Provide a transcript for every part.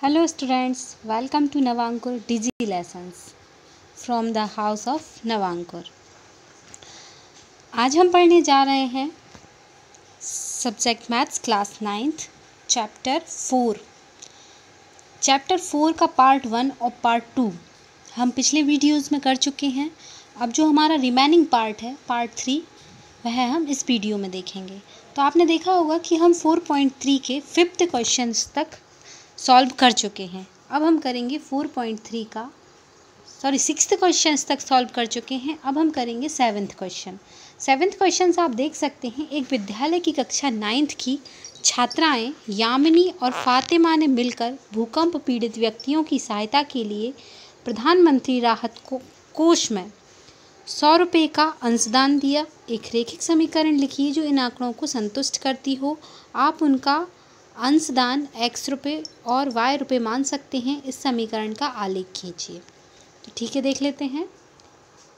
Hello students, welcome to Navankur Digi Lessons from the house of Navankur। आज हम पढ़ने जा रहे हैं subject maths class 9th chapter 4 का पार्ट 1 और पार्ट 2 हम पिछले वीडियोस में कर चुके हैं। अब जो हमारा रिमेनिंग पार्ट है पार्ट 3 वह हम इस वीडियो में देखेंगे। तो आपने देखा होगा कि हम 4.3 के 5th क्वेश्चंस तक सॉल्व कर चुके हैं। अब हम करेंगे 6th क्वेश्चंस तक सॉल्व कर चुके हैं। अब हम करेंगे 7th क्वेश्चन आप देख सकते हैं। एक विद्यालय की कक्षा 9th की छात्राएं यामिनी और फातिमा ने मिलकर भूकंप पीड़ित व्यक्तियों की सहायता के लिए प्रधानमंत्री राहत कोष में 100 रुपये का अंशदान दिया। एक रैखिक समीकरण लिखिए जो इन आंकड़ों को संतुष्ट करती हो। आप उनका अंशदान x रुपये और y रुपये मान सकते हैं। इस समीकरण का आलेख खींचिए। तो ठीक है, देख लेते हैं।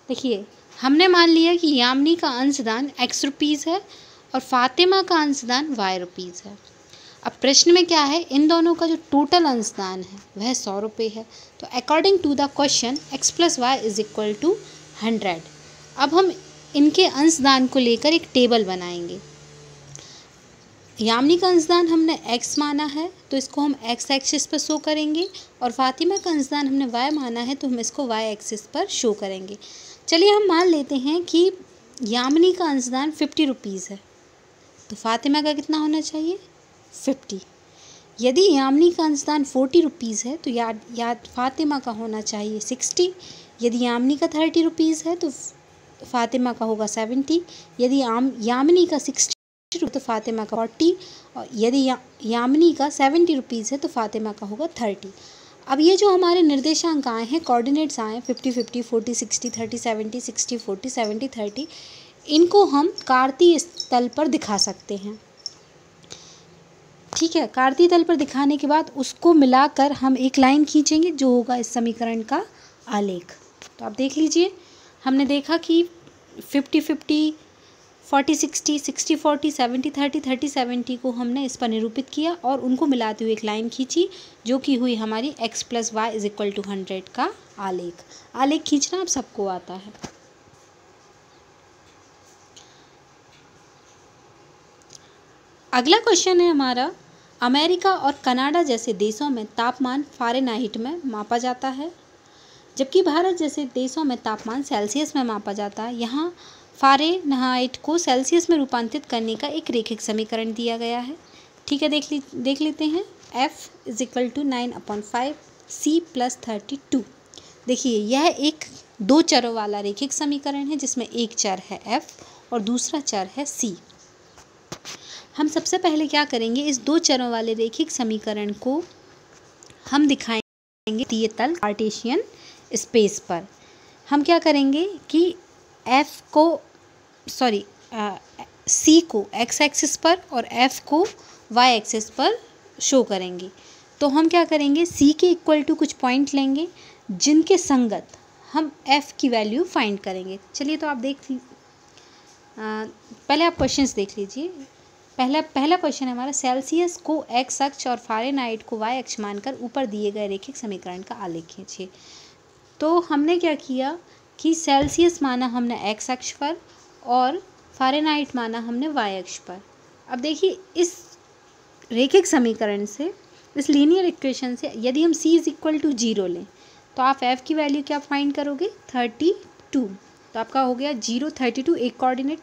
देखिए, हमने मान लिया कि यामिनी का अंशदान x रुपीज़ है और फातिमा का अंशदान y रुपीज़ है। अब प्रश्न में क्या है, इन दोनों का जो टोटल अंशदान है वह 100 रुपये है। तो according to the question x + y = 100। अब हम इनके अंशदान को लेकर एक टेबल बनाएंगे। यामिनी का अंशदान हमने x माना है तो इसको हम x एक्सिस पर शो करेंगे और फातिमा का अंशदान हमने y माना है तो हम इसको y एक्सिस पर शो करेंगे। चलिए हम मान लेते हैं कि यामिनी का अंशदान 50 रुपीज़ है तो फातिमा का कितना होना चाहिए, 50। यदि यामिनी का अंशदान 40 रुपीज़ है तो याद फातिमा का होना चाहिए 60। यदि यामिनी का 30 रुपीज़ है तो फातिमा का होगा 70। यदि यामिनी का 60 तो फातिमा का 40 और यदि यामिनी का 70 रुपीज़ है तो फातिमा का होगा 30। अब ये जो हमारे निर्देशांक आए हैं, कोऑर्डिनेट्स आए 50 50 40 60 30 70 60 40 70 30, इनको हम कार्तीय तल पर दिखा सकते हैं। ठीक है, कार्तीय तल पर दिखाने के बाद उसको मिलाकर हम एक लाइन खींचेंगे जो होगा इस समीकरण का आलेख। तो आप देख लीजिए, हमने देखा कि 50 50 40 60 60 40 70 30 30 70 को हमने इस पर निरूपित किया और उनको मिलाते हुए एक लाइन खींची जो कि हुई हमारी x + y = 100 का आलेख खींचना अब सबको आता है। अगला क्वेश्चन है हमारा, अमेरिका और कनाडा जैसे देशों में तापमान फ़ारेनहाइट में मापा जाता है जबकि भारत जैसे देशों में तापमान सेल्सियस में मापा जाता है। यहाँ फ़ारेनहाइट को सेल्सियस में रूपांतरित करने का एक रैखिक समीकरण दिया गया है। ठीक है, देख लेते हैं। F = 9/5 C + 32। देखिए, यह एक 2 चरों वाला रैखिक समीकरण है जिसमें एक चर है F और दूसरा चर है C। हम सबसे पहले क्या करेंगे, इस 2 चरों वाले रैखिक समीकरण को हम दिखाएंगे कार्तीय तल कार्टेशियन स्पेस पर। हम क्या करेंगे कि C को x एक्सिस पर और F को y एक्सिस पर शो करेंगे। तो हम क्या करेंगे, C के इक्वल टू कुछ पॉइंट लेंगे जिनके संगत हम F की वैल्यू फाइंड करेंगे। चलिए, तो आप पहले आप क्वेश्चंस देख लीजिए। पहला क्वेश्चन है हमारा, सेल्सियस को x अक्ष और फ़ारेनहाइट को y अक्ष मानकर ऊपर दिए गए रैखिक समीकरण का आलेख खींचिए। तो हमने क्या किया कि सेल्सियस माना हमने x अक्ष पर और फ़ारेनहाइट माना हमने y अक्ष पर। अब देखिए, इस रैखिक समीकरण से, इस लीनियर इक्वेशन से यदि हम c = 0 लें तो आप f की वैल्यू क्या फाइंड करोगे, 32। तो आपका हो गया 0 32 एक कोऑर्डिनेट।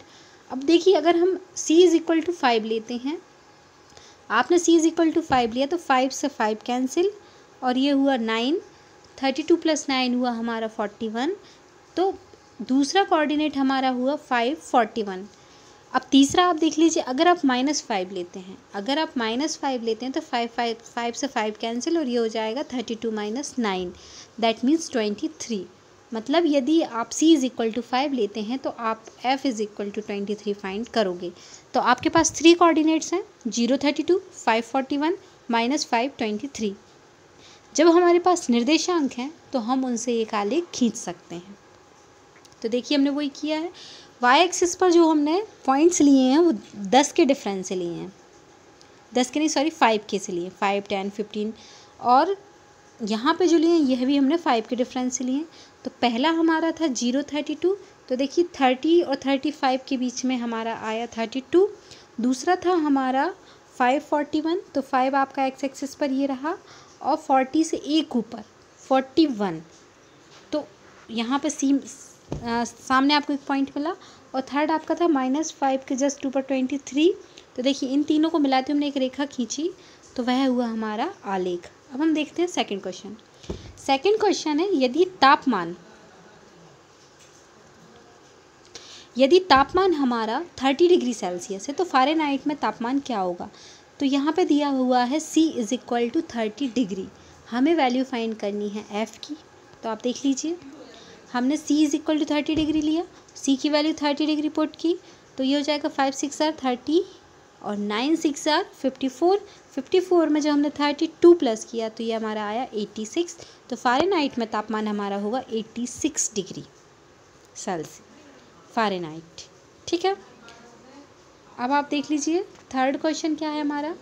अब देखिए, अगर हम c = 5 लेते हैं, आपने c = 5 लिया तो 5 से 5 कैंसिल और ये हुआ 9, 32 + 9 हुआ हमारा 41। तो दूसरा कोऑर्डिनेट हमारा हुआ 5 41। अब तीसरा आप देख लीजिए, अगर आप -5 लेते हैं, तो 5 से 5 कैंसिल और ये हो जाएगा 32 - 9 दैट मीन्स 23। मतलब यदि आप c = 5 लेते हैं तो आप f = 23 फाइंड करोगे। तो आपके पास 3 कोऑर्डिनेट्स हैं, 0 32 5 41 -5 23। जब हमारे पास निर्देशांक हैं तो हम उनसे एक आलेख खींच सकते हैं। तो देखिए, हमने वही किया है। y एक्सिस पर जो हमने पॉइंट्स लिए हैं वो 10 के डिफरेंस से लिए हैं, 5 के से लिए, 5 10 15 और यहाँ पे जो लिए यह भी हमने 5 के डिफरेंस से लिए। तो पहला हमारा था 032, तो देखिए 30 और 35 के बीच में हमारा आया 32। दूसरा था हमारा 541, तो 5 आपका एक्स एक्सिस पर ये रहा, और 40 से एक ऊपर 41, तो यहाँ पे सामने आपको एक पॉइंट मिला। और थर्ड आपका था -5 के जस्ट ऊपर 23। तो देखिए इन तीनों को मिलाते हमने एक रेखा खींची, तो वह हुआ हमारा आलेख। अब हम देखते हैं सेकंड क्वेश्चन। सेकंड क्वेश्चन है, यदि तापमान हमारा 30 डिग्री सेल्सियस है तो फ़ारेनहाइट में तापमान क्या होगा। तो यहाँ पे दिया हुआ है C = 30 डिग्री। हमें वैल्यू फाइंड करनी है F की। तो आप देख लीजिए, हमने C = 30 डिग्री लिया, C की वैल्यू 30 डिग्री पुट की, तो ये हो जाएगा 5 6 are 30 और 9 6 are 54। 54 में जब हमने 32 प्लस किया तो ये हमारा आया 86। तो फ़ारेनहाइट में तापमान हमारा होगा 86 डिग्री सेल्सियस फ़ारेनहाइट। ठीक है, अब आप देख लीजिए थर्ड क्वेश्चन क्या है हमारा।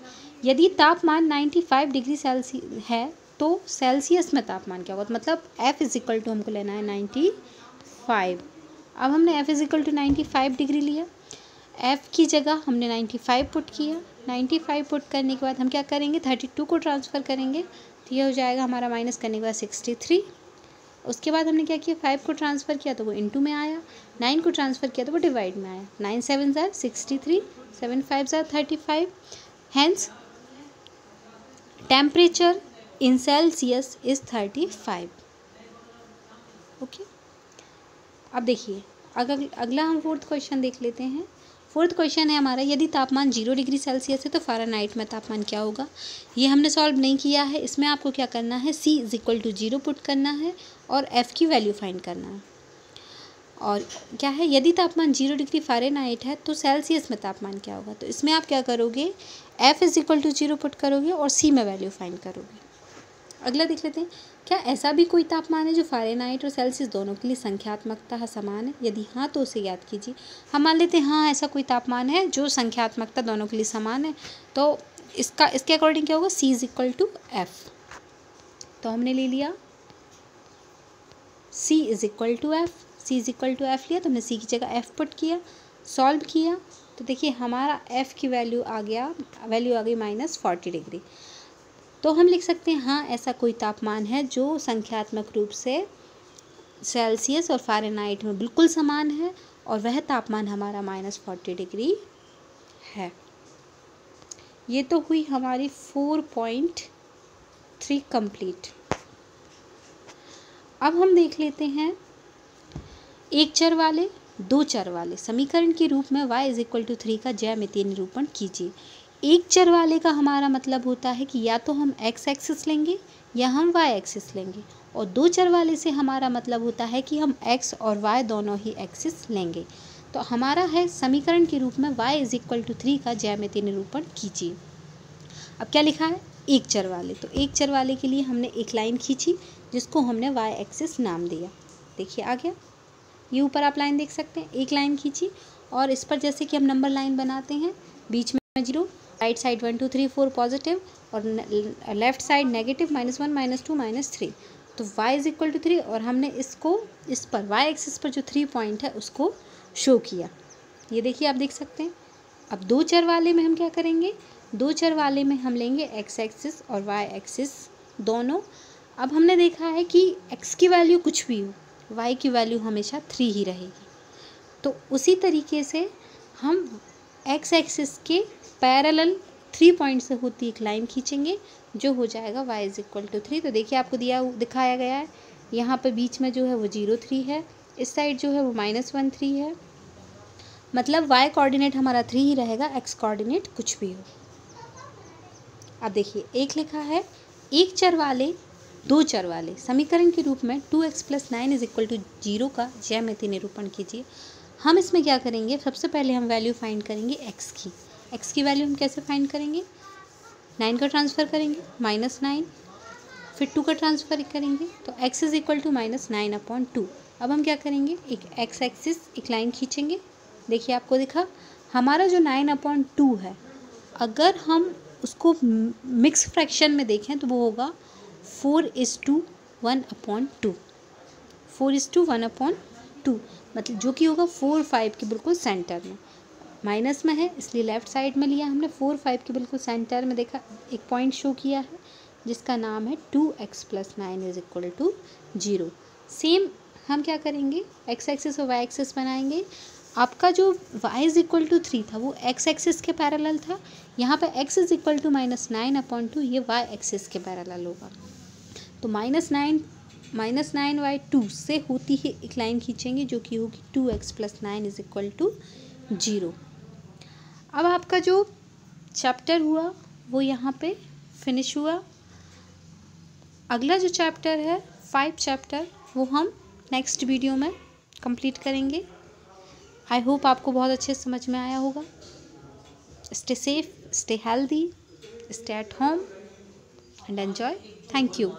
यदि तापमान 95 डिग्री सेल्सियस है तो सेल्सियस में तापमान क्या होगा। मतलब F = हमको लेना है 95। अब हमने F = 95 डिग्री लिया, F की जगह हमने 95 पुट किया। 95 पुट करने के बाद हम क्या करेंगे, 32 को ट्रांसफ़र करेंगे, तो ये हो जाएगा हमारा माइनस करने के बाद 63। उसके बाद हमने क्या किया, 5 को ट्रांसफ़र किया तो वो इनटू में आया, 9 को ट्रांसफ़र किया तो वो डिवाइड में आया। 9 7 are 63, 7 5 are 35। Hence temperature in Celsius is 35। Okay, अब देखिए अगला हम फोर्थ क्वेश्चन देख लेते हैं। फोर्थ क्वेश्चन है हमारा, यदि तापमान 0 डिग्री सेल्सियस है तो फ़ारेनहाइट में तापमान क्या होगा। ये हमने सॉल्व नहीं किया है, इसमें आपको क्या करना है, C = 0 पुट करना है और F की वैल्यू फाइंड करना है। और क्या है, यदि तापमान 0 डिग्री फ़ारेनहाइट है तो सेल्सियस में तापमान क्या होगा। तो इसमें आप क्या करोगे, F = 0 पुट करोगे और C में वैल्यू फाइंड करोगे। अगला देख लेते हैं, क्या ऐसा भी कोई तापमान है जो फ़ारेनहाइट और सेल्सियस दोनों के लिए संख्यात्मकता समान है। यदि हाँ तो उसे याद कीजिए। हम मान लेते हैं हाँ ऐसा कोई तापमान है जो संख्यात्मकता दोनों के लिए समान है, तो इसके अकॉर्डिंग क्या होगा, C = F। तो हमने ले लिया C = F। C = F लिया तो हमने C की जगह F पुट किया, सॉल्व किया, तो देखिए हमारा F की वैल्यू आ गई -40 डिग्री। तो हम लिख सकते हैं हाँ ऐसा कोई तापमान है जो संख्यात्मक रूप से सेल्सियस और फ़ारेनहाइट में बिल्कुल समान है, और वह तापमान हमारा -40 डिग्री है। ये तो हुई हमारी 4.3 कंप्लीट। अब हम देख लेते हैं एक चर वाले दो चर वाले समीकरण के रूप में y = 3 का ज्यामितीय निरूपण कीजिए। एक चर वाले का हमारा मतलब होता है कि या तो हम x एक्सिस लेंगे या हम y एक्सिस लेंगे, और दो चर वाले से हमारा मतलब होता है कि हम x और y दोनों ही एक्सिस लेंगे। तो हमारा है समीकरण के रूप में y = 3 का ज्यामितीय निरूपण कीजिए। अब क्या लिखा है, एक चर वाले, तो एक चर वाले के लिए हमने एक लाइन खींची जिसको हमने y एक्सिस नाम दिया। देखिए आ गया, ये ऊपर आप लाइन देख सकते हैं, एक लाइन खींची और इस पर जैसे कि हम नंबर लाइन बनाते हैं, बीच में 0, राइट साइड 1 2 3 4 पॉजिटिव और लेफ्ट साइड नेगेटिव -1 -2 -3। तो y = 3 और हमने इसको इस पर y एक्सिस पर जो 3 पॉइंट है उसको शो किया। ये देखिए आप देख सकते हैं। अब दो चर वाले में हम क्या करेंगे, दो चर वाले में हम लेंगे x एक्सिस और y एक्सिस दोनों। अब हमने देखा है कि x की वैल्यू कुछ भी हो, y की वैल्यू हमेशा 3 ही रहेगी। तो उसी तरीके से हम x एक्सिस के पैरेलल 3 पॉइंट से होती एक लाइन खींचेंगे जो हो जाएगा y = 3। तो देखिए आपको दिखाया गया है, यहाँ पे बीच में जो है वो 0 3 है, इस साइड जो है वो -1 3 है, मतलब y कोऑर्डिनेट हमारा 3 ही रहेगा, x कोऑर्डिनेट कुछ भी हो। अब देखिए एक लिखा है, एक चर वाले दो चर वाले समीकरण के रूप में 2x + 9 = 0 का ज्यामितीय निरूपण कीजिए। हम इसमें क्या करेंगे, सबसे पहले हम वैल्यू फाइंड करेंगे x की वैल्यू हम कैसे फाइंड करेंगे, 9 का ट्रांसफ़र करेंगे -9, फिर 2 का ट्रांसफ़र करेंगे, तो x = -9/2। अब हम क्या करेंगे, एक x एक्सिस एक लाइन खींचेंगे। देखिए आपको दिखा हमारा जो 9/2 है, अगर हम उसको मिक्स फ्रैक्शन में देखें तो वो होगा 4:1/2, 4:1/2, मतलब जो कि होगा 4 5 के बिल्कुल सेंटर में। माइनस में है इसलिए लेफ्ट साइड में लिया हमने, 4 5 के बिल्कुल सेंटर में देखा एक पॉइंट शो किया है जिसका नाम है 2x + 9 = 0। सेम हम क्या करेंगे, एक्स एक्सिस और वाई एक्सिस बनाएंगे। आपका जो y = 3 था वो x एक्सिस के पैरेलल था, यहाँ पे x = -9/2 ये y एक्सिस के पैरेलल होगा। तो -9/2 से होती है एक लाइन खींचेंगे जो कि होगी 2x + 9 = 0। अब आपका जो चैप्टर हुआ वो यहाँ पे फिनिश हुआ। अगला जो चैप्टर है 5 चैप्टर वो हम नेक्स्ट वीडियो में कंप्लीट करेंगे। आई होप आपको बहुत अच्छे से समझ में आया होगा। Stay safe, stay healthy, stay at home and enjoy. Thank you.